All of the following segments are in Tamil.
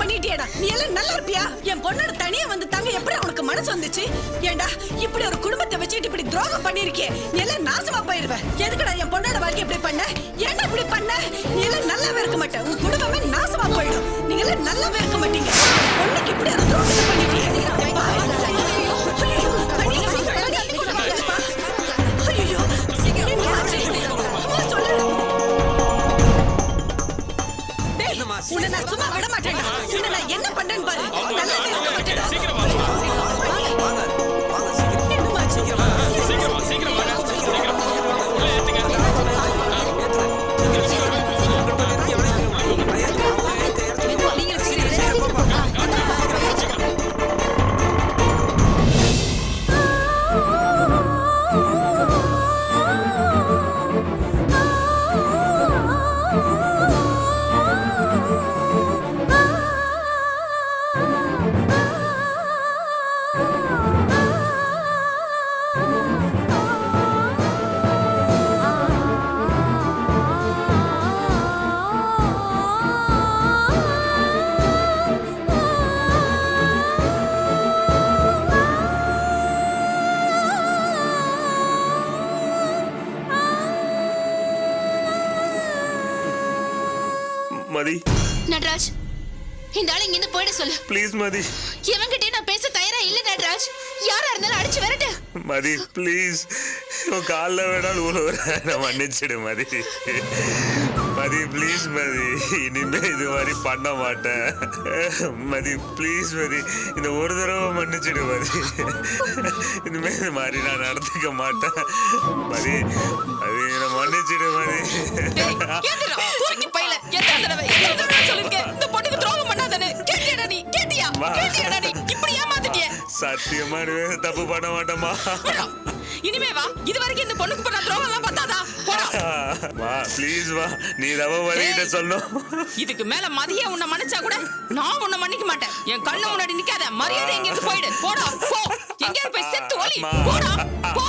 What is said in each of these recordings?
பண்ணிட்டியடா. நீ எல்லாம் நல்லா இருப்பியா? என் பொண்ணோட தனியா வந்து தங்க எப்படி உனக்கு மனசு வந்துச்சு? ஏண்டா இப்படி ஒரு குடும்பத்தை வச்சுட்டு இப்படி துரோகம் பண்ணிருக்கே, நீ எல்லாம் நாசமா போயிருவ. எதுக்குடா என் பொண்ணோட வாழ்க்கை இப்படி பண்ண? ஏன்டா இப்படி பண்ண? நீ எல்லாம் நல்லாவே இருக்க மாட்ட, உன் குடும்பமே நாசமா போயிடும். நீங்க எல்லாம் நல்லாவே இருக்க மாட்டீங்க. பொண்ணுக்கு இப்படி ஒரு துரோகத்தை பண்ணிட்டியே. உன்னை நான் சும்மா விட மாட்டேன். உன்னை நான் என்ன பண்றேன்னு பாரு. நல்லாவே இருக்க மாட்டேன். மதி, நட்ராஜ், இந்த ஆளு இங்கிருந்து போயிட சொல்லு. ப்ளீஸ் மதி. இவங்கிட்டே நான் பேச தயாரா இல்ல நட்ராஜ். யாரா இருந்தாலும் அடிச்சு விரட்டு. மதி ப்ளீஸ், உன் காலில் வேணாலும் உழுவுற, மன்னிச்சிடு மதி. மதி ப்ளீஸ் மதி, இனிமே இது மாதிரி பண்ண மாட்டேன் மதி. ப்ளீஸ் மதி, இந்த ஒரு தடவை மன்னிச்சிடு மதி. இனிமே இது மாதிரி நான் நடந்துக்க மாட்டேன் மதி. மதி என்னை மன்னிச்சிடு மதி. சத்தியமா தப்பு பண்ண மாட்டேமா. இனிமே வா, இது வரைக்கும் இந்த பொண்ணுக்கு பண்ண துரோகம் எல்லாம் பத்தாதா? வா ப்ளீஸ் வா, நீ ரவ வலிகிட்ட சொல்லணும். இதுக்கு மேல மதிய உன்னை மன்னிச்சா கூட நான் உன்னை மன்னிக்க மாட்டேன். என் கண்ணு முன்னாடி நிக்காத, மரியாதை எங்க இருந்து போயிடு. போடா போ, எங்க போய் செத்து ஒலி. போடா போ.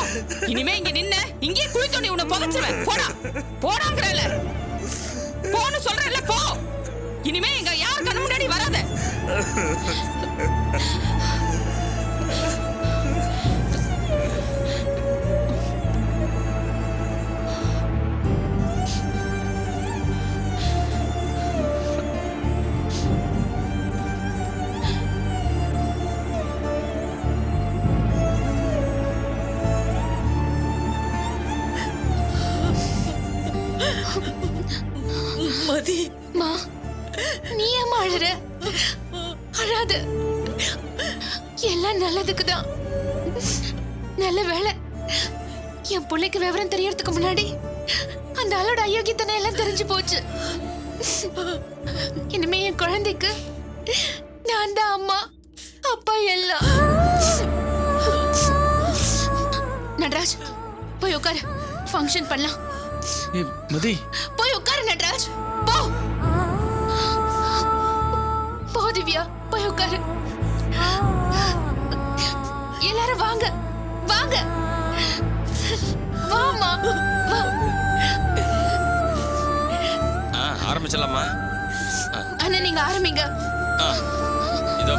இனிமே இங்க நின்னு இங்கே குழி தோண்டி உன்னை புதைச்சிருவேன். போடா போடாங்கறல, போன்னு சொல்றேன்ல, போ. இனிமே எங்க யார் கண்ணு முன்னாடி வராத. மதி, மா, நீ ஏன் அழற? அழாத, எல்லாம் நல்லதுக்குதான். நல்ல வேலை, என் பிள்ளைக்கு விவரம் தெரியறதுக்கு முன்னாடி அந்த ஆளோட அயோக்கியத்தனை எல்லாம் தெரிஞ்சு போச்சு. இனிமே என் குழந்தைக்கு நான் தான் அம்மா அப்பா எல்லாம். நட்ராஜ், போய் உட்காரு, ஃபங்க்ஷன் பண்ணலாம். மதி, போய் உட்காரு நட்ராஜ், போ. போ திவ்யா, போய் உட்காரு. எல்லாரும் வாங்க வாங்க, வாமா வா. ஆரம்பிச்சலாமா? அண்ணா நீங்க ஆரம்பிங்க. இதோ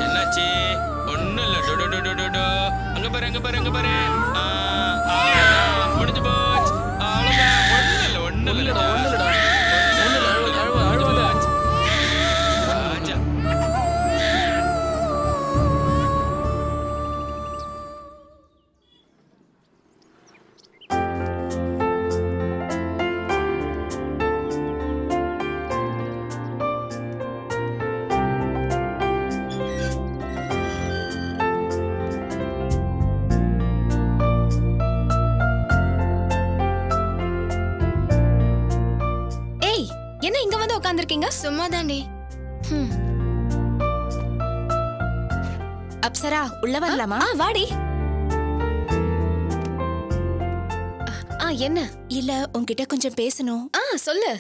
என்னாச்சு? ஒண்ணும் இல்ல. அங்க பாரு அங்க பாரு அங்க பாரு. முடிஞ்சு போச்சு. ஒண்ணும் இல்லடா. உட்கார்ந்திருக்கீங்க? சும்மாதாண்டி. அப்சரா, உள்ள வரலாமா? வாடி. என்ன? இல்ல, உன்கிட்ட கொஞ்சம் பேசணும். சொல்லு.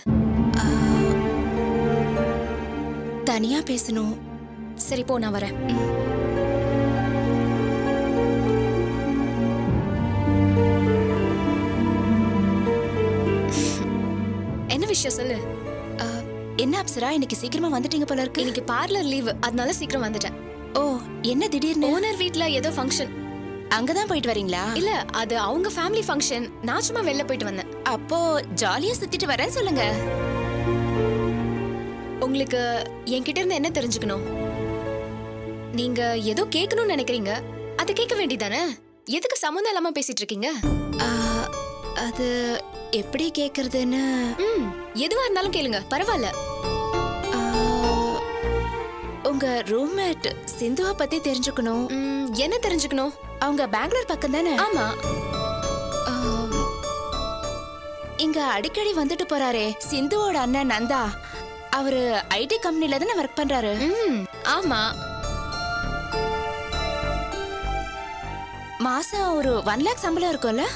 தனியா பேசணும். சரி போ, நான் வரேன். விஷயம் சொல்லு. என்ன அப்சரா இன்னைக்கு சீக்கிரமா வந்துட்டீங்க போல இருக்கு. இன்னைக்கு பார்லர் லீவ், அதனால சீக்கிரம் வந்துட்டேன். ஓ என்ன திடீர்னு? ஓனர் வீட்ல ஏதோ ஃபங்க்ஷன். அங்கதான் போயிட்டு வரீங்களா? இல்ல, அது அவங்க ஃபேமிலி ஃபங்க்ஷன். நான் சும்மா வெளில போயிட்டு வந்தேன். அப்போ ஜாலியா சுத்திட்டு வரேன்னு சொல்லுங்க. உங்களுக்கு என்கிட்ட இருந்து என்ன தெரிஞ்சுக்கணும்? நீங்க ஏதோ கேட்கணும்னு நினைக்கிறீங்க, அதை கேட்க வேண்டியதானே? எதுக்கு சம்மந்தம் இல்லாம பேசிட்டு இருக்கீங்க? ஆ, அது எப்படி கேக்குறதுன்னு. எதுவா இருந்தாலும் கேளுங்க, பரவாயில்ல. ஆ, உங்க ரூம்மேட் சிந்துவ பத்தி தெரிஞ்சுக்கணும். என்ன தெரிஞ்சுக்கணும்? அவங்க பெங்களூர் பக்கம் தானே? ஆமா. இங்க அடிக்கடி வந்துட்டு போறாரே சிந்துவோட அண்ணன் நந்தா. அவரு ஐடி கம்பெனில தானே ஒர்க் பண்றாரு. ஆமா. மாசம் ஒரு 1 lakh சம்பளம் இருக்கும்ல.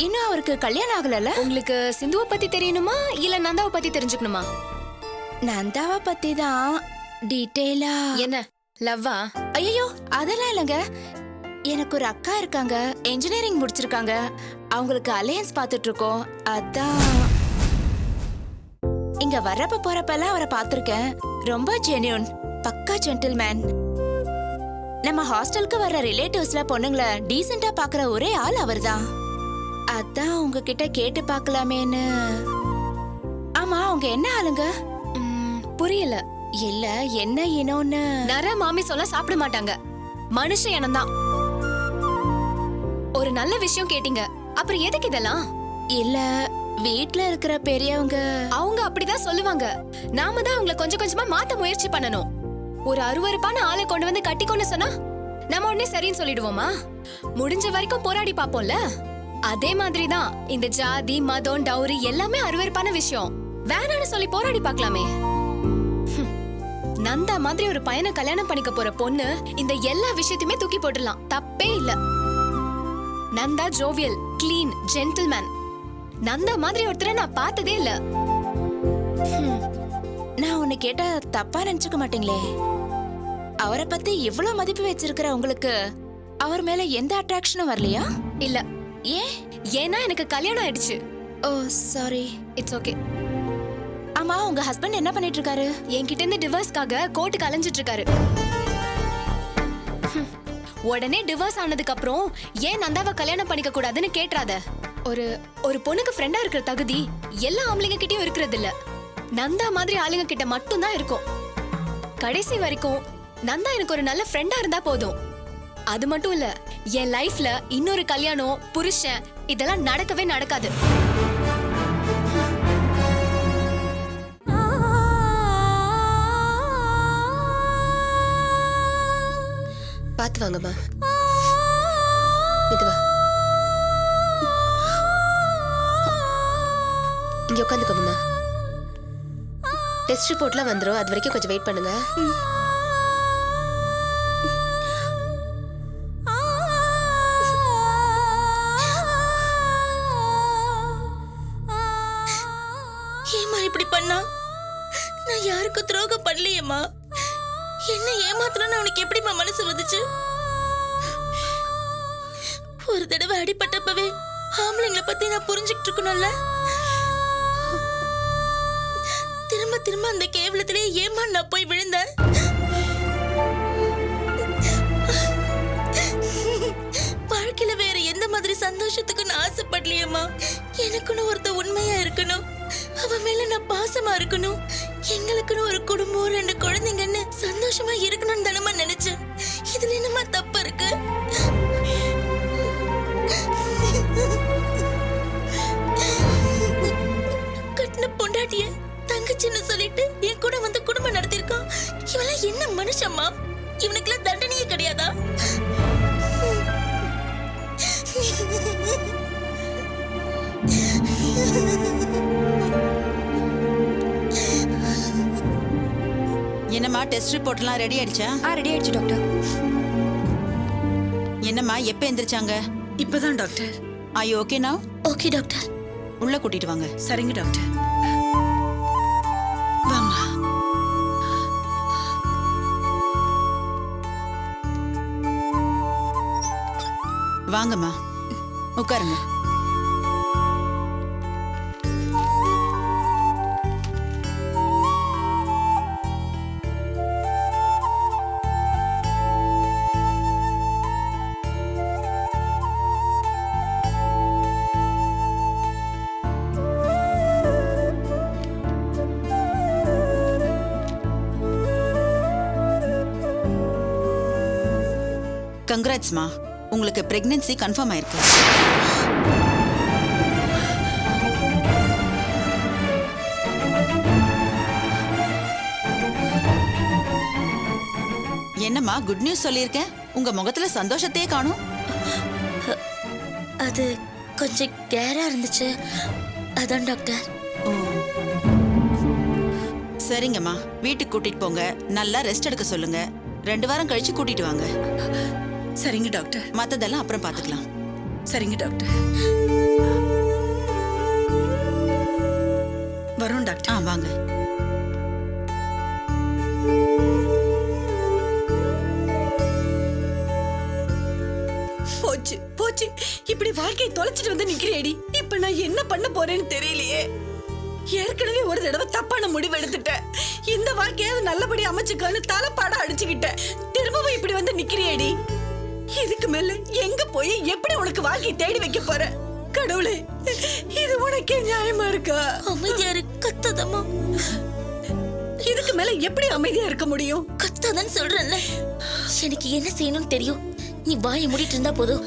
இன்னும் அவருக்கு கல்யாணம் ஆகலல்ல. உங்களுக்கு சிந்துவை பத்தி தெரியணுமா இல்ல நந்தாவை பத்தி தெரிஞ்சுக்கணுமா? நந்தாவை பத்தி தான் டீடைலா. என்ன லவ்வா? ஐயோ அதெல்லாம் இல்லைங்க. எனக்கு ஒரு அக்கா இருக்காங்க, இன்ஜினியரிங் முடிச்சிருக்காங்க. அவங்களுக்கு அலையன்ஸ் பார்த்துட்டு இருக்கோம். அதான் இங்க வர்றப்ப போறப்பெல்லாம் அவரை பார்த்திருக்கேன். ரொம்ப ஜென்யூன், பக்கா ஜென்டில்மேன். நம்ம ஹாஸ்டலுக்கு வர்ற ரிலேட்டிவ்ஸ்ல பொண்ணுங்கள டீசெண்டா பாக்குற ஒரே ஆள் அவர்தான். அதான் உங்ககிட்ட கேட்டு பார்க்கலாமேன்னு. ஆமா அவங்க என்ன ஆளுங்க? புரியல. இல்ல என்ன இனோன்னு. நர மாமி சொல்ல சாப்பிட மாட்டாங்க, மனுஷ இனம்தான். ஒரு நல்ல விஷயம் கேட்டீங்க, அப்புறம் எதுக்கு இதெல்லாம்? இல்ல வீட்ல இருக்கிற பெரியவங்க அவங்க அப்படிதான் சொல்லுவாங்க. நாம தான் அவங்கள கொஞ்சம் கொஞ்சமா மாத்த முயற்சி பண்ணணும். ஒரு அருவருப்பான ஆளை கொண்டு வந்து கட்டிக்கொண்டு சொன்னா நம்ம உடனே சரின்னு சொல்லிடுவோமா? முடிஞ்ச வரைக்கும் போராடி பாப்போம்ல. அதே மாதிரிதான் இந்த ஜாதி மதம் டவுரி எல்லாமே அருவருப்பான விஷயம். வேணான்னு சொல்லி போராடி பார்க்கலாமே. நந்தா மாதிரி ஒரு பையனை கல்யாணம் பண்ணிக்க போற பொண்ணு இந்த எல்லா விஷயத்தையுமே தூக்கி போட்டுடலாம், தப்பே இல்ல. Nanda jovial, clean, gentleman. Nanda மாதிரி ஒருத்தரை நான் பார்த்ததே இல்ல. நான் உன்னை கேட்டா தப்பா நினைச்சுக்க மாட்டீங்களே? அவரை பத்தி இவ்வளவு மதிப்பு வச்சிருக்கிற உங்களுக்கு அவர் மேல எந்த அட்ராக்ஷனும் வரலையா? இல்ல. ஏன்? ஏன்னா எனக்கு கல்யாணம் ஆயிடுச்சு. ஓ சாரி. It's okay. ஆமா உங்க ஹஸ்பண்ட் என்ன பண்ணிட்டு இருக்காரு? என்கிட்ட இருந்து டிவோர்ஸ்க்காக கோர்ட்டுக்கு அலைஞ்சிட்டு இருக்காரு. உடனே டிவோர்ஸ் ஆனதுக்கு அப்புறம் ஏன் நந்தாவை கல்யாணம் பண்ணிக்க கூடாதுன்னு கேட்றாத. ஒரு பொண்ணுக்கு ஃப்ரெண்டா இருக்கிற தகுதி எல்லா ஆம்பளைங்க கிட்டயும் இருக்கிறது இல்ல. நந்தா மாதிரி ஆளுங்க கிட்ட மட்டும் தான் இருக்கும். கடைசி வரைக்கும் நந்தா எனக்கு ஒரு நல்ல ஃப்ரெண்டா இருந்தா போதும். அது மட்டும் இல்ல, என் லைஃப்ல இன்னொரு கல்யாணம், புருஷன் இதெல்லாம் நடக்கவே நடக்காது. பாத்து வாங்கம்மா. இதுவா இங்க உட்காந்துக்கோங்கம்மா. டெஸ்ட் ரிப்போர்ட்லாம் வந்துடும், அது வரைக்கும் கொஞ்சம் வெயிட் பண்ணுங்க. ஏமா இப்படி பண்ணா? நான் யாருக்கும் துரோகம் பண்ணலையேம்மா. என்ன ஏமாத்தணும்னு அவனுக்கு எப்படிமா மனசு வந்துச்சு? ஒரு தடவை அடிபட்டப்பவே ஆம்பளைங்களை பத்தி நான் புரிஞ்சுக்கிட்டு இருக்கணும்ல. திரும்ப திரும்ப அந்த கேவலத்திலே ஏமா நான் போய் விழுந்தேன்? வாழ்க்கையில வேற எந்த மாதிரி சந்தோஷத்துக்கு நான் ஆசைப்படலையேம்மா. எனக்குன்னு ஒருத்த உண்மையா இருக்கணும், அவ மேல நான் பாசமா இருக்கணும், எங்களுக்குன்னு ஒரு குடும்பம், 2 குழந்தைங்கன்னு சந்தோஷமா இருக்கணும்னு தானமா நினைச்சேன். இதுல என்னமா தப்பு இருக்கு? கட்டின பொண்டாட்டிய தங்கச்சின்னு சொல்லிட்டு என் கூட வந்து குடும்பம் நடத்திருக்கான். இவெல்லாம் என்ன மனுஷம்மா? இவனுக்குலாம் தண்டனையே கிடையாதா? என்னம்மா டெஸ்ட் ரிப்போர்ட்லாம் ரெடி ஆயிடுச்சா? ரெடி ஆயிடுச்சு டாக்டர். என்னம்மா எப்ப எந்திரிச்சாங்க? இப்பதான் டாக்டர். ஆர் யூ ஓகே நவ? Okay doctor. உள்ள கூட்டிட்டு வாங்க. சரிங்க டாக்டர். வாமா. வாங்கம்மா உட்காருங்க. கங்க்ராட்ஸ்மா, உங்களுக்கு பிரெக்னன்சி கன்ஃபார்ம் ஆயிருக்கு. என்னம்மா குட் நியூஸ் சொல்லியிருக்கேன், உங்க முகத்துல சந்தோஷத்தையே காணும். அது கொஞ்சம் கேரா இருந்துச்சு, அதான் டாக்டர். ஓ சரிங்கம்மா, வீட்டுக்கு கூட்டிட்டு போங்க, நல்லா ரெஸ்ட் எடுக்க சொல்லுங்க. 2 வாரம் கழிச்சு கூட்டிட்டு வாங்க. சரிங்க டாக்டர். மத்ததெல்லாம் அப்புறம் பாத்துக்கலாம். சரிங்க டாக்டர். வரோம் டாக்டர். வாங்க. போச்சு போச்சு, இப்படி வாழ்க்கையை தொலைச்சிட்டு வந்து நிக்கிறேடி. இப்ப நான் என்ன பண்ண போறேன்னு தெரியலையே. ஏற்கனவே ஒரு தடவை தப்பான முடிவு எடுத்துட்டேன். இந்த வாழ்க்கையாவது நல்லபடி அமைச்சுக்கான்னு தலைப்பாட அடிச்சுக்கிட்டேன். திரும்பவும் இப்படி வந்து நிக்கிறியேடி. இதுக்கு மேல எங்க போய் எப்படி உனக்கு வாழ்க்கையை தேடி வைக்க போற? கடவுளே, இது உனக்கே நியாயமா இருக்கா? அமைதியா கத்தாதம்மா. இதுக்கு மேல எப்படி அமைதியா இருக்க முடியும்? கத்தாதான் சொல்றேன்ல. எனக்கு என்ன செய்யணும்னு தெரியும், நீ வாயை மூடிட்டு இருந்தா போதும்.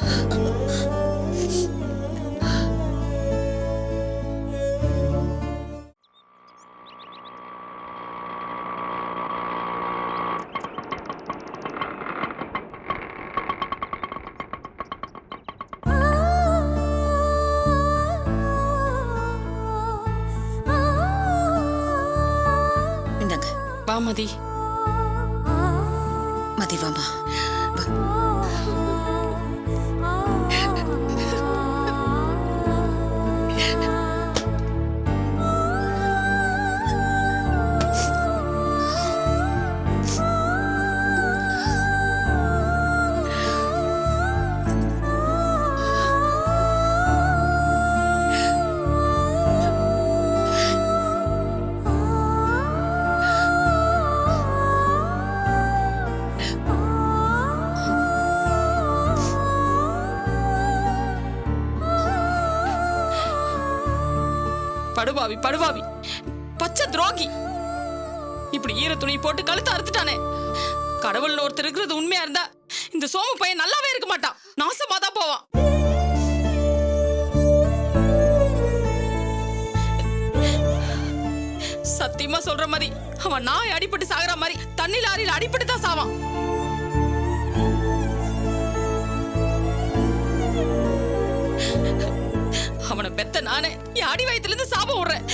இந்தாங்க. வா மதி. மதி வாமா. படுபாவி படுபாவி, பச்சை துரோகி. இப்படி ஈர துணி போட்டு கழுத்து அறுத்துட்டானே. கடவுள்னு ஒருத்தர் இருக்கிறது உண்மையா இருந்தா இந்த சோமு பையன் நல்லாவே இருக்க மாட்டான், நாசமா தான் போவான். சத்தியமா சொல்ற மாதிரி அவன் நாய் அடிபட்டு சாகுற மாதிரி தண்ணி லாரியில அடிபட்டு தான் சாவான். அவனை பெத்த நானே என் அடி வயித்துல இருந்து சாபம் விடுறேன்.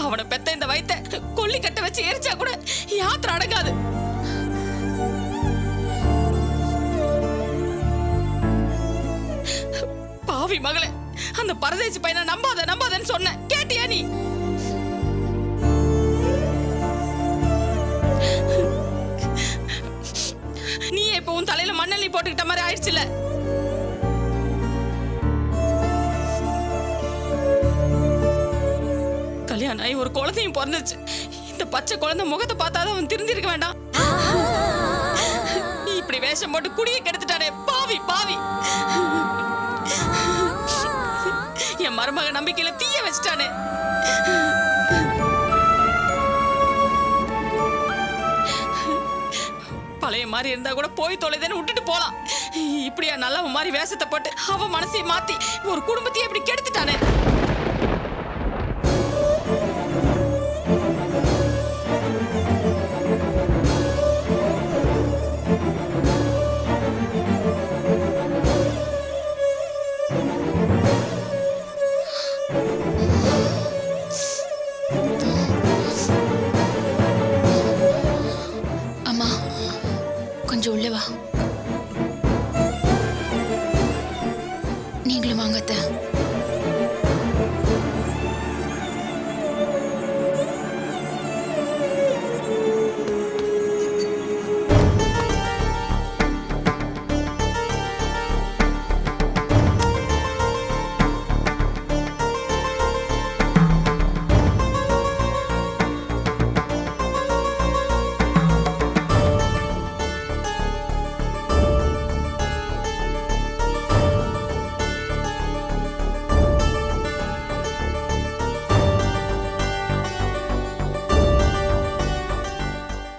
அவனை பெத்த இந்த வயித்தை கொல்லி கட்ட வச்சு எரிச்சா கூட யாத்திரை அடங்காது. பாவி மகளே, அந்த பரதேசி பையனை நம்பாத நம்பாதன்னு சொன்ன, கேட்டியா நீ? நீ இப்ப உன் தலையில மண்ணெண்ணி போட்டுக்கிட்ட மாதிரி ஆயிடுச்சுல. கல்யாணம் ஆகி ஒரு குழந்தையும் பிறந்துச்சு. இந்த பச்சை குழந்தை முகத்தை பார்த்தாதான் அவன் திருந்திருக்க வேண்டாம். இப்படி வேஷம் போட்டு குடியை கெடுத்துட்டானே, பாவி பாவி. என் மருமக நம்பிக்கையில தீய வச்சுட்டானே. பழைய மாதிரி இருந்தா கூட போய் தொலைதேன்னு விட்டுட்டு போலாம். இப்படியா நல்ல மாதிரி வேஷத்தை போட்டு அவன் மனசையும் மாத்தி ஒரு குடும்பத்தையே இப்படி கெடுத்துட்டானே. அம்மா, கொஞ்சம் உள்ள வா. நீங்களும் வாங்க அத்தை.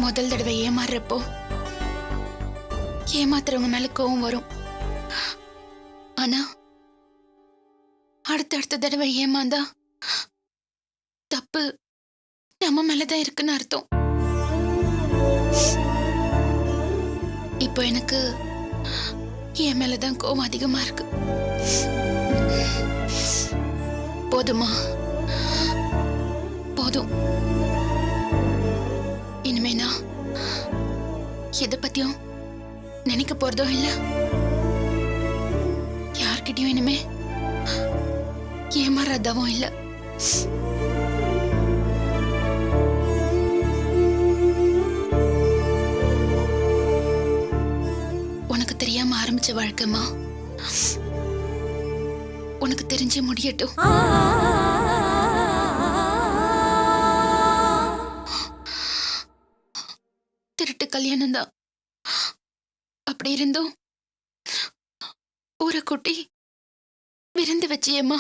முதல் தடவை ஏமாறுறப்போ ஏமாத்துறவங்க மேல கோவம் வரும். ஆனா அடுத்தடுத்த தடவை ஏமாந்தா தப்பு நம்ம மேலதான் இருக்குன்னு அர்த்தம். இப்போ எனக்கு என் மேலதான் கோவம் அதிகமா இருக்கு. போதுமா? போதும். இனிமே நான் எதை பத்தியும் நினைக்க போறதோ இல்ல. யார்கிட்டயும் இனிமே ஏமாறாதவும் இல்ல. உனக்கு தெரியாம ஆரம்பிச்ச வாழ்க்கைமா உனக்கு தெரிஞ்சே முடியட்டும். திருட்டு கல்யாணம் தான். அப்படி இருந்தும் ஊரை கூட்டி விருந்து வச்சியம்மா.